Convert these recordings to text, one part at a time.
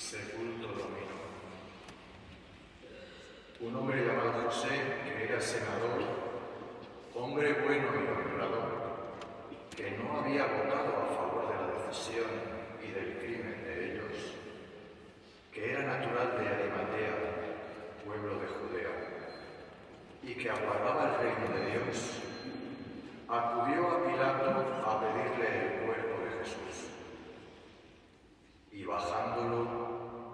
Sepulto dominó. Un hombre llamado José, que era senador, hombre bueno y honrado, que no había votado a favor de la decisión y del crimen de ellos, que era natural de Arimatea, pueblo de Judea, y que aguardaba el reino de Dios, acudió a Pilato a pedirle el cuerpo de Jesús. Y bajándolo,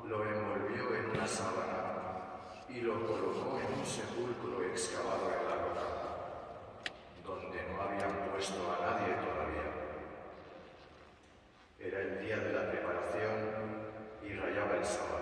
lo envolvió en una sábana y lo colocó en un sepulcro excavado en la roca, donde no habían puesto a nadie todavía. Era el día de la preparación y rayaba el sábado.